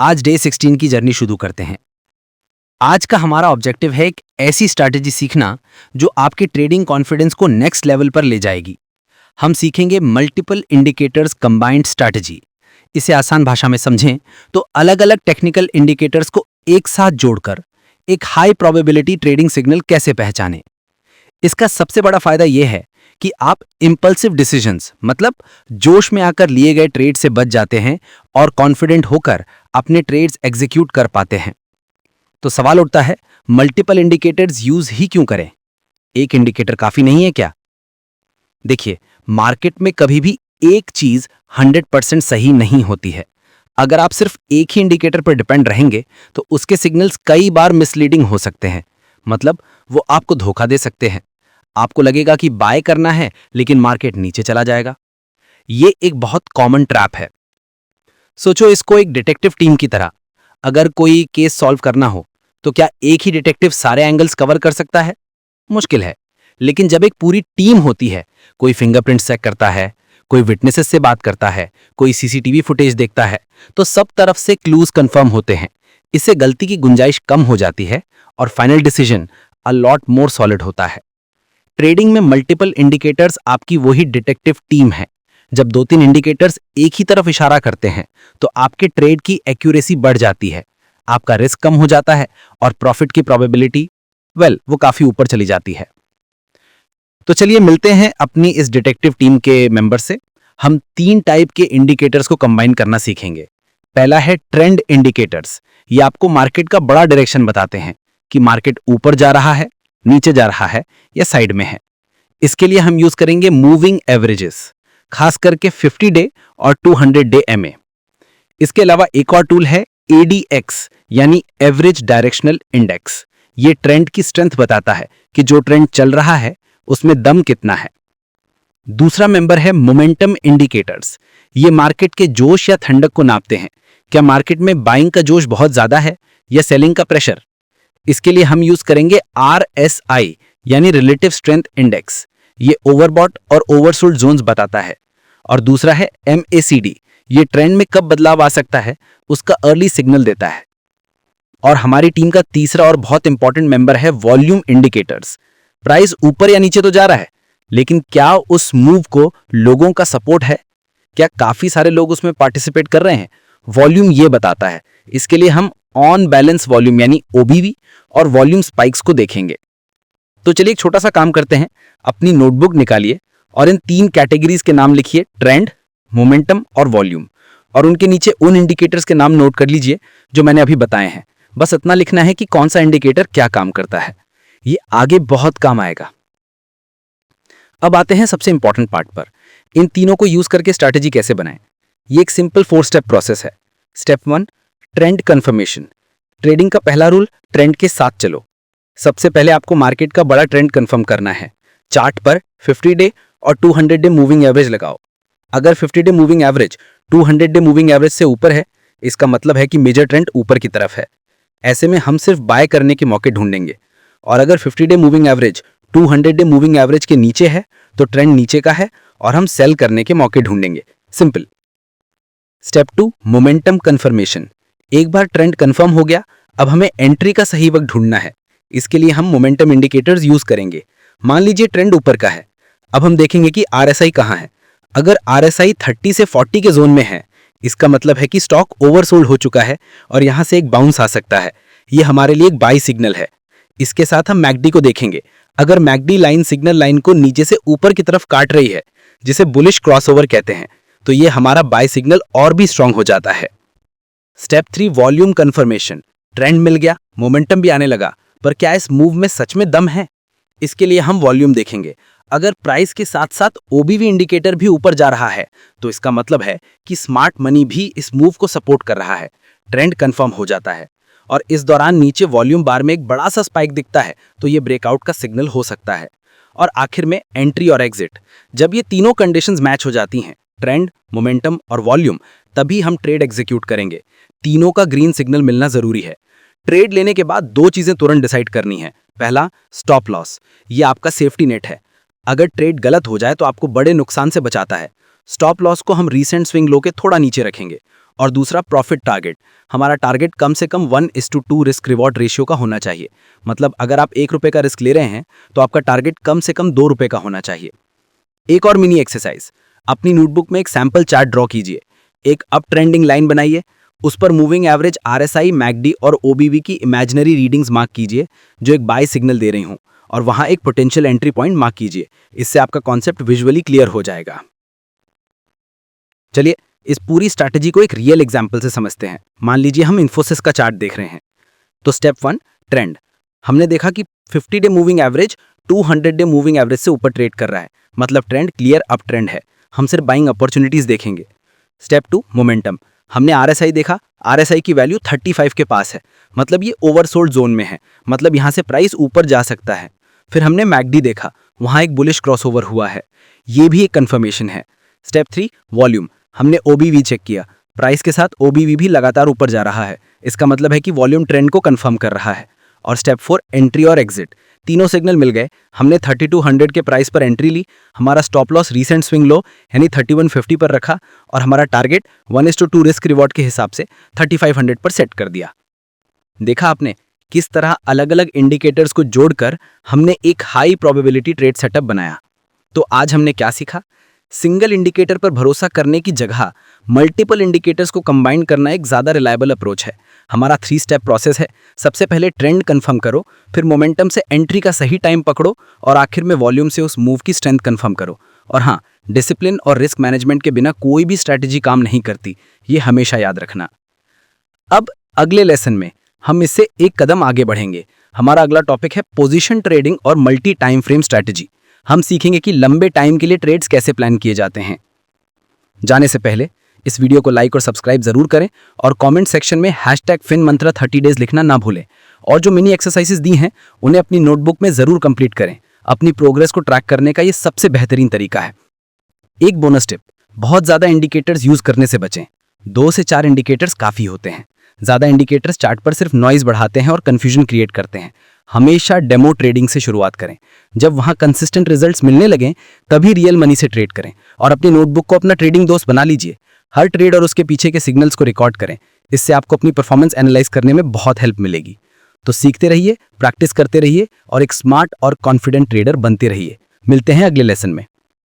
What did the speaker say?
आज डे 16 की जर्नी शुरू करते हैं। आज का हमारा ऑब्जेक्टिव है एक ऐसी स्ट्रैटेजी सीखना जो आपके ट्रेडिंग कॉन्फिडेंस को नेक्स्ट लेवल पर ले जाएगी। हम सीखेंगे मल्टीपल इंडिकेटर्स कंबाइंड स्ट्रैटेजी। इसे आसान भाषा में समझें तो अलग अलग टेक्निकल इंडिकेटर्स को एक साथ जोड़कर एक हाई प्रोबेबिलिटी ट्रेडिंग सिग्नल कैसे पहचानें। इसका सबसे बड़ा फायदा यह है कि आप इंपल्सिव डिसीजंस मतलब जोश में आकर लिए गए ट्रेड से बच जाते हैं और कॉन्फिडेंट होकर अपने ट्रेड्स एग्जीक्यूट कर पाते हैं। तो सवाल उठता है, मल्टीपल इंडिकेटर्स यूज ही क्यों करें? एक इंडिकेटर काफी नहीं है क्या? देखिए, मार्केट में कभी भी एक चीज 100% सही नहीं होती है। अगर आप सिर्फ एक ही इंडिकेटर पर डिपेंड रहेंगे तो उसके सिग्नल्स कई बार मिसलीडिंग हो सकते हैं। मतलब वो आपको धोखा दे सकते हैं। आपको लगेगा कि बाय करना है लेकिन मार्केट नीचे चला जाएगा। ये एक बहुत कॉमन ट्रैप है। सोचो इसको एक डिटेक्टिव टीम की तरह। अगर कोई केस सॉल्व करना हो तो क्या एक ही डिटेक्टिव सारे एंगल्स कवर कर सकता है? मुश्किल है। लेकिन जब एक पूरी टीम होती है, कोई फिंगरप्रिंट चेक करता है, कोई विटनेसेस से बात करता है, कोई सीसीटीवी फुटेज देखता है, तो सब तरफ से क्लूज कंफर्म होते हैं। इससे गलती की गुंजाइश कम हो जाती है और final decision a lot more solid होता है। ट्रेडिंग में मल्टीपल इंडिकेटर्स आपकी वही डिटेक्टिव टीम है। जब 2-3 इंडिकेटर्स एक ही तरफ इशारा करते हैं तो आपके ट्रेड की एक्यूरेसी बढ़ जाती है, आपका रिस्क कम हो जाता है और प्रॉफिट की प्रोबेबिलिटी वो काफी ऊपर चली जाती है। तो चलिए मिलते हैं अपनी इस डिटेक्टिव टीम के मेंबर से। हम 3 टाइप के इंडिकेटर्स को कंबाइन करना सीखेंगे। पहला है ट्रेंड इंडिकेटर्स। ये आपको मार्केट का बड़ा डायरेक्शन बताते हैं कि मार्केट ऊपर जा रहा है, नीचे जा रहा है या साइड में है। इसके लिए हम यूज करेंगे मूविंग एवरेजेस, खास करके 50 डे और 200 डे एमए। इसके अलावा एक और टूल है एडीएक्स यानी एवरेज डायरेक्शनल इंडेक्स। ये ट्रेंड की स्ट्रेंथ बताता है कि जो ट्रेंड चल रहा है उसमें दम कितना है। दूसरा मेंबर है मोमेंटम इंडिकेटर्स। ये मार्केट के जोश या ठंडक को नापते हैं। क्या मार्केट में बाइंग का जोश बहुत ज्यादा है या सेलिंग का प्रेशर? इसके लिए हम यूज करेंगे आरएसआई यानी रिलेटिव स्ट्रेंथ इंडेक्स। ये ओवरबॉट और ओवरसोल्ड जोन्स बताता है। और दूसरा है एमएसीडी। ये ट्रेंड में कब बदलाव आ सकता है उसका अर्ली सिग्नल देता है। और हमारी टीम का तीसरा और बहुत इंपॉर्टेंट मेंबर है वॉल्यूम इंडिकेटर्स। प्राइस ऊपर या नीचे तो जा रहा है, लेकिन क्या उस मूव को लोगों का सपोर्ट है? क्या काफी सारे लोग उसमें पार्टिसिपेट कर रहे हैं? वॉल्यूम ये बताता है। इसके लिए हम ऑन बैलेंस वॉल्यूम यानी ओबीवी और वॉल्यूम स्पाइक्स को देखेंगे। तो चलिए एक छोटा सा काम करते हैं। अपनी नोटबुक निकालिए और इन 3 कैटेगरीज के नाम लिखिए, ट्रेंड, मोमेंटम और वॉल्यूम। और उनके नीचे उन इंडिकेटर्स के नाम नोट कर लीजिए जो मैंने अभी बताए हैं। बस इतना लिखना है कि कौन सा इंडिकेटर क्या काम करता है। ये आगे बहुत काम आएगा। अब आते हैं सबसे इंपॉर्टेंट पार्ट पर। इन तीनों को यूज करके स्ट्रैटेजी कैसे बनाएं। ये एक सिंपल 4 स्टेप प्रोसेस है। Step 1, trend confirmation. ट्रेडिंग का पहला रूल, ट्रेंड के साथ चलो। सबसे पहले आपको मार्केट का बड़ा ट्रेंड कंफर्म करना है। चार्ट पर 50 डे और 200 डे मूविंग एवरेज लगाओ। अगर 50 day moving average 200 day moving average से ऊपर है, इसका मतलब है कि मेजर ट्रेंड ऊपर की तरफ है। ऐसे में हम सिर्फ बाय करने के मौके ढूंढेंगे। और अगर 50 day moving average 200 day moving average के नीचे है तो ट्रेंड नीचे का है और हम सेल करने के मौके ढूंढेंगे। सिंपल। Step 2, momentum confirmation. एक बार ट्रेंड कंफर्म हो गया, अब हमें एंट्री का सही वक्त ढूंढना है। इसके लिए हम मोमेंटम इंडिकेटर्स यूज करेंगे। मान लीजिए ट्रेंड ऊपर का है। अब हम देखेंगे कि आरएसआई कहां है। अगर आरएसआई 30 से 40 के जोन में है, इसका मतलब है कि स्टॉक ओवरसोल्ड हो चुका है और यहां से एक बाउंस आ सकता है। ये हमारे लिए एक बाय सिग्नल है। इसके साथ हम मैकडी को देखेंगे। अगर मैकडी लाइन सिग्नल लाइन को नीचे से ऊपर की तरफ काट रही है, जिसे बुलिश क्रॉसओवर कहते हैं, तो ये हमारा बाय सिग्नल और भी स्ट्रांग हो जाता है। Step 3, volume confirmation. ट्रेंड मिल गया, मोमेंटम भी आने लगा, पर क्या इस मूव में सच में दम है? इसके लिए हम वॉल्यूम देखेंगे। अगर प्राइस के साथ साथ ओबीवी इंडिकेटर भी ऊपर जा रहा है तो इसका मतलब है कि स्मार्ट मनी भी इस मूव को सपोर्ट कर रहा है। ट्रेंड कंफर्म हो जाता है और इस दौरान नीचे वॉल्यूम बार में एक बड़ा सा स्पाइक दिखता है तो ये ब्रेकआउट का सिग्नल हो सकता है। और आखिर में एंट्री और एग्जिट। जब ये तीनों कंडीशंस मैच हो जाती हैं, ट्रेंड, मोमेंटम और वॉल्यूम, तभी हम ट्रेड एग्जीक्यूट करेंगे। तीनों का ग्रीन सिग्नल मिलना जरूरी है। ट्रेड लेने के बाद 2 चीजें तुरंत डिसाइड करनी है। पहला, स्टॉप लॉस। ये आपका सेफ्टी नेट है। अगर ट्रेड गलत हो जाए तो आपको बड़े नुकसान से बचाता है। स्टॉप लॉस को हम रीसेंट स्विंग लो के थोड़ा नीचे रखेंगे और दूसरा प्रॉफिट टारगेट। हमारा टारगेट कम से कम 1:2 रिस्क रिवॉर्ड रेशियो का होना चाहिए। मतलब अगर आप 1 रुपये का रिस्क ले रहे हैं तो आपका टारगेट कम से कम 2 रुपये का होना चाहिए। एक और मिनी एक्सरसाइज, अपनी नोटबुक में एक सैंपल चार्ट ड्रॉ कीजिए। एक अप ट्रेंडिंग लाइन बनाइए, उस पर मूविंग एवरेज, RSI, मैकडी और OBV की इमेजिनरी रीडिंग्स मार्क कीजिए जो एक बाय सिग्नल दे रही हूं, और वहां एक पोटेंशियल एंट्री पॉइंट मार्क कीजिए। इससे आपका कॉन्सेप्ट विजुअली क्लियर हो जाएगा। चलिए इस पूरी स्ट्रैटेजी को एक रियल एग्जांपल से समझते हैं। मान लीजिए हम इन्फोसिस का चार्ट देख रहे हैं। तो स्टेप 1, ट्रेंड। हमने देखा कि 50 day moving average 200 day moving average से ऊपर ट्रेड कर रहा है, मतलब ट्रेंड क्लियर अप ट्रेंड है। हम सिर्फ बाइंग अपॉर्चुनिटीज देखेंगे। Step 2, momentum. हमने RSI देखा, RSI की वैल्यू 35 के पास है, मतलब ये ओवरसोल्ड जोन में है, मतलब यहां से प्राइस ऊपर जा सकता है। फिर हमने मैकडी देखा, वहां एक बुलिश क्रॉसओवर हुआ है, ये भी एक कंफर्मेशन है। Step 3, volume. हमने OBV चेक किया, प्राइस के साथ OBV भी लगातार ऊपर जा रहा है, इसका मतलब है कि वॉल्यूम ट्रेंड को कंफर्म कर रहा है। और स्टेप 4, एंट्री और एग्जिट। तीनों सिग्नल मिल गए। हमने 3200 के प्राइस पर एंट्री ली, हमारा stop loss recent swing low यानी 3150 पर रखा, और हमारा टारगेट 1:2 रिस्क रिवॉर्ड के हिसाब से 3500 पर सेट कर दिया। देखा आपने किस तरह अलग अलग इंडिकेटर्स को जोड़कर हमने एक हाई प्रोबेबिलिटी ट्रेड सेटअप बनाया। तो आज हमने क्या सीखा? सिंगल इंडिकेटर पर भरोसा करने की जगह मल्टीपल इंडिकेटर्स को कंबाइन करना एक ज़्यादा रिलायबल अप्रोच है। हमारा 3 स्टेप प्रोसेस है। सबसे पहले ट्रेंड कंफर्म करो, फिर मोमेंटम से एंट्री का सही टाइम पकड़ो, और आखिर में वॉल्यूम से उस मूव की स्ट्रेंथ कंफर्म करो। और हाँ, डिसिप्लिन और रिस्क मैनेजमेंट के बिना कोई भी स्ट्रैटेजी काम नहीं करती, ये हमेशा याद रखना। अब अगले लेसन में हम इससे एक कदम आगे बढ़ेंगे। हमारा अगला टॉपिक है पोजीशन ट्रेडिंग और मल्टी टाइम फ्रेम स्ट्रैटेजी। हम सीखेंगे कि लंबे टाइम के लिए ट्रेड्स कैसे प्लान किए जाते हैं। जाने से पहले इस वीडियो को लाइक और सब्सक्राइब जरूर करें, और कमेंट सेक्शन में #FinMantra 30 days लिखना ना भूलें। और जो मिनी एक्सरसाइजेस दी हैं उन्हें अपनी नोटबुक में जरूर कंप्लीट करें। अपनी प्रोग्रेस को ट्रैक करने का ये सबसे बेहतरीन तरीका है। एक बोनस टिप, बहुत ज़्यादा इंडिकेटर्स यूज करने से बचें। 2 से 4 इंडिकेटर्स काफ़ी होते हैं। ज़्यादा इंडिकेटर्स चार्ट पर सिर्फ नॉइज बढ़ाते हैं और कन्फ्यूजन क्रिएट करते हैं। हमेशा डेमो ट्रेडिंग से शुरुआत करें। जब वहाँ कंसिस्टेंट रिजल्ट्स मिलने लगें तभी रियल मनी से ट्रेड करें, और अपनी नोटबुक को अपना ट्रेडिंग दोस्त बना लीजिए। हर ट्रेड और उसके पीछे के सिग्नल्स को रिकॉर्ड करें। इससे आपको अपनी परफॉर्मेंस एनालाइज करने में बहुत हेल्प मिलेगी। तो सीखते रहिए, प्रैक्टिस करते रहिए और एक स्मार्ट और कॉन्फिडेंट ट्रेडर बनते रहिए। मिलते हैं अगले लेसन में।